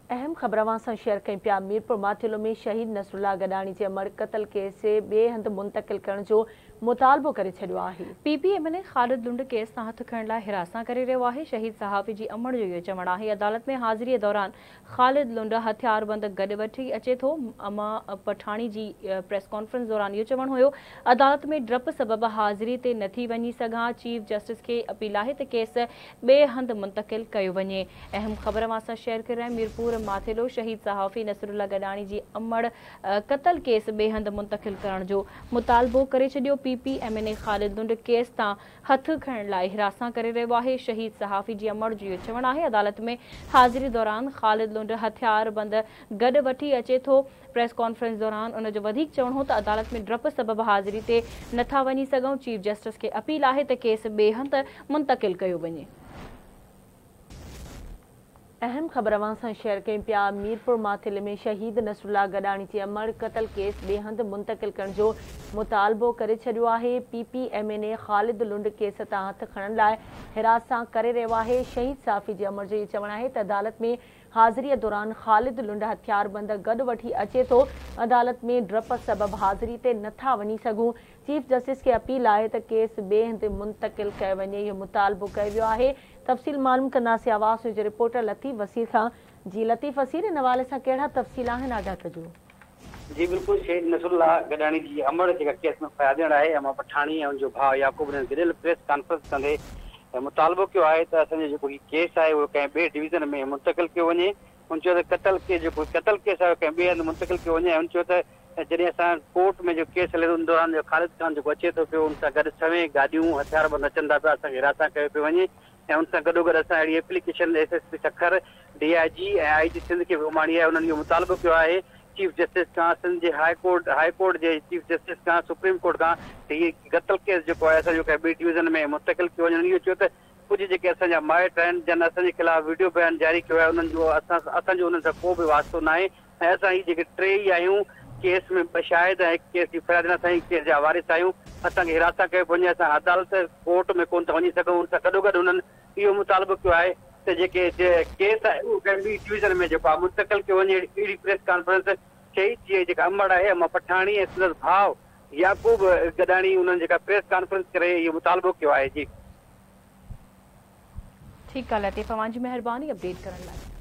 अहम ख़बरवां सां शेयर कई पिया। मीरपुर माथिलो में शहीद नसरुल्ला गडानी जे अमर क़त्ल केस ॿिए हंधि मुंतक़िल करण जो मुतालबो करे छॾियो आहे। PPMN ख़ालिद लुंड केस सां हथ खणण लाइ हिरासत करे रहियो आहे। शहीद सहाफ़ी जी अमड़ जो इहो चवणु आहे। अदालत में हाज़िरीअ दौरान ख़ालिद लुंड हथियारबंद गॾु वठी अचे थो। अमा पठाणी जी प्रेस कॉन्फ्रेंस दौरान इहो चवणु हुयो। अदालत में डप सबबि हाज़िरी ते नथी वञी सघां। चीफ जस्टिस खे अपील आहे त केस ॿिए हंधि मुंतक़िल कयो वञे। अहम ख़बर सां शेयर करे रहिया मीरपुर माथिलो शहीद सहाफ़ी नसरुल्ला गडानी जी अमड़ क़त्ल केस ॿिए हंधि मुंतक़िल करण जो मुतालबो करे छॾियो। PPMN ख़ालिद लुंड केस तां हथ खणण लाइ हिरासत करे रहियो आहे। शहीद सहाफ़ी जी अमड़ जो इहो चवणु आहे। अदालत में हाज़िरी दौरान ख़ालिद लुंड हथियारबंद गॾु वठी अचे थो। प्रेस कॉन्फ्रेंस दौरान उन जो वधीक चवणु हो त अदालत में डप सबबि हाज़िरी ते नथा वञी सघूं। चीफ जस्टिस खे अपील आहे त केस ॿिए हंधि मुंतक़िल कयो वञे। अहम ख़बरवां सां शेयर कई पिया। मीरपुर माथिले में शहीद नसरुल्ला गडानी जे अमर क़त्ल केस ॿिए हंधि मुंतक़िल करण जो मुतालबो करे छॾियो आहे। PPMN ख़ालिद लुंड केस तां हथ खणण लाइ हिरासत करे रहियो आहे। शहीद सहाफ़ी जे अमर जो इहो चवणु आहे त अदालत में हाज़िरीअ दौरान ख़ालिद लुंड हथियारबंद गॾु वठी अचे थो। अदालत में डप सबबि हाज़िरी ते नथा वञी सघूं। चीफ जस्टिस खे अपील आहे त केस ॿिए हंधि मुंतक़िल कयो वञे। इहो मुतालबो कयो वियो आहे। तफ़सील मालूम कंदासीं आवाज़ जो रिपोर्टर लतीफ़ वसीर खां। जी लतीफ़ वसीर, इन हवाले सां कहिड़ा तफ़सील आहिनि आगाह कजो। जी बिल्कुल, शहीद नसरुल्ला गडानी जी अमड़ जेका केस में फ़रियादीड़ आहे अमा पठाणी ऐं उनजो भाउ याकूब ने गॾियल प्रेस कॉन्फ्रेंस कंदे मुतालबो कयो आहे त असांजो जेको केस आहे उहो कंहिं ॿिए डिवीज़न में मुंतक़िल कयो वञे। उन चयो त क़त्ल केस आहे कंहिं ॿिए हंधि मुंतक़िल कयो वञे। उन चयो त जॾहिं असां कोर्ट में जो केस हले उन दौरान जो ख़ालिद ख़ान जेको अचे थो पियो उन सां गॾु 6 गाॾियूं हथियारबंद अचनि था पिया, असांखे हिरासत कयो पियो वञे। ऐं उन सां गॾोगॾु असां अहिड़ी एप्लीकेशन SSP सखर DIG ऐं IG सिंध खे घुमाणी आहे। उन्हनि इहो मुतालबो कयो आहे चीफ जस्टिस खां, सिंध जे हाई कोर्ट जे चीफ जस्टिस खां, सुप्रीम कोर्ट खां त हीअ क़त्ल केस जेको आहे असांजो कंहिं ॿी डिवीज़न में मुंतक़िल कयो वञे। इहो चयो त कुझु जेके असांजा माइट आहिनि जन असांजे ख़िलाफ़ वीडियो बयान जारी कयो आहे उन्हनि जो असांजो उन्हनि सां को बि वास्तो न आहे। ऐं असां हीअ जेके 3 ई आहियूं केस में शायदि ऐं केस जी फ़रियाद असां केस जा वारिस आहियूं। असांखे हिरासत कयो वञे। असां अदालत कोर्ट में कोन था वञी सघूं। उन सां गॾोगॾु उन्हनि इहो मुतालबो कयो आहे त जेके केस आहे उहो कंहिं ॿी डिवीज़न में जेको आहे मुंतक़िल कयो वञे। अहिड़ी प्रेस कॉन्फ्रेंस शहीद जी जेका अमड़ आहे अमा पठाणी ऐं संदसि भाउ याकूब गडानी उन्हनि जेका प्रेस कॉन्फ्रेंस करे इहो मुतालबो कयो आहे। जी ठीकु आहे लतीफ़, तव्हांजी महिरबानी अपडेट करण लाइ।